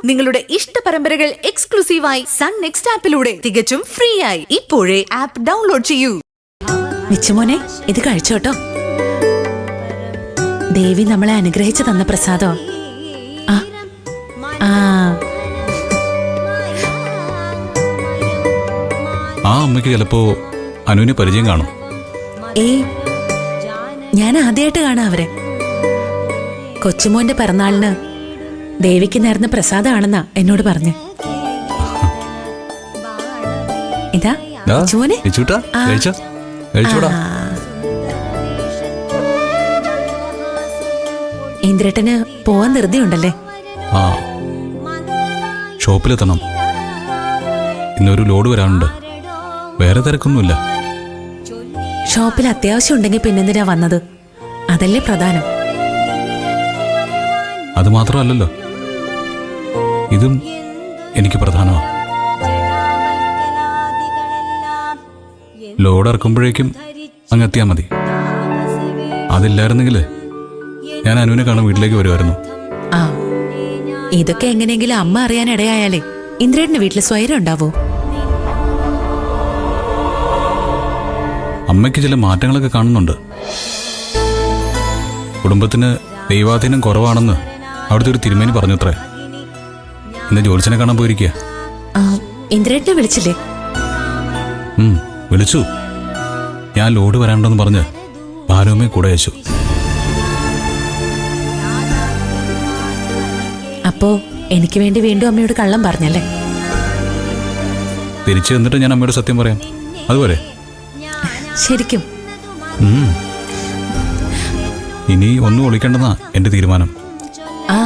നിങ്ങളുടെ ഇഷ്ട പരമ്പരകൾ എക്സ്ക്ലൂസീവായി സൺ നെക്സ്റ്റ് ആപ്പിലൂടെ തികച്ചും ഫ്രീ ആയി ഇപ്പോഴേ ആപ്പ് ഡൗൺലോഡ് ചെയ്യൂ. മിച്ചുമോനെ, ഇത് കഴിച്ചോട്ടോ. ദേവി നമ്മളെ അനുഗ്രഹിച്ചു തന്ന പ്രസാദോ. ആ അമ്മയ്ക്ക് ചിലപ്പോ അനുവിനെ പരിചയം കാണും. ഞാൻ ആദ്യമായിട്ട് കാണാം അവരെ. കൊച്ചുമോന്റെ പിറന്നാളിന് ദേവിക്ക് നേർന്ന പ്രസാദമാണെന്നാ എന്നോട് പറഞ്ഞു. ഇതാ കൊച്ചുമോനെ. ഇന്ദ്രേട്ടന് പോവാൻ ധൃതിയുണ്ടല്ലേ? ആ, ഷോപ്പിലെത്തണം. ഇന്നൊരു ലോഡ് വരാനുണ്ട്. വേറെ തിരക്കൊന്നുമില്ല. ഷോപ്പിൽ അത്യാവശ്യം ഉണ്ടെങ്കിൽ പിന്നെന്തിനാ വന്നത്? അതല്ലേ പ്രധാനം. അത് മാത്രമല്ലല്ലോ, ഇതും എനിക്ക് പ്രധാനമാണ്. ലോഡ് ഇറക്കുമ്പോഴേക്കും അങ്ങെത്തിയാൽ മതി. അതില്ലായിരുന്നെങ്കിൽ ഞാൻ അനുവിനെ കാണാൻ വീട്ടിലേക്ക് വരുമായിരുന്നു. ആ, ഇതൊക്കെ എങ്ങനെയെങ്കിലും അമ്മ അറിയാൻ ഇടയായാലേ ഇന്ദ്രേട്ടന് വീട്ടിൽ സ്വൈരം ഉണ്ടാവോ? അമ്മയ്ക്ക് ചില മാറ്റങ്ങളൊക്കെ കാണുന്നുണ്ട്. കുടുംബത്തിന് ദൈവാധീനം കുറവാണെന്ന് അവിടുത്തെ ഒരു തിരുമേനി പറഞ്ഞത്രേ. ഇന്ന് ജോത്സ്യനെ കാണാൻ പോയിരിക്കുക. ഇന്ദ്രേട്ടനെ വിളിച്ചില്ലേ? വിളിച്ചു. ഞാൻ ലോഡ് വരാനുണ്ടെന്ന് പറഞ്ഞ് ഭാനുവമ്മയെ കൂടെ അയച്ചു. അപ്പോ എനിക്ക് വേണ്ടി വീണ്ടും അമ്മയോട് കള്ളം പറഞ്ഞല്ലേ? തിരിച്ചു വന്നിട്ട് ഞാൻ അമ്മയോട് സത്യം പറയാം. അതുപോലെ ശരിക്കും ഇനി ഒന്നും ഒളിക്കേണ്ടെന്നാ എന്റെ തീരുമാനം. ആ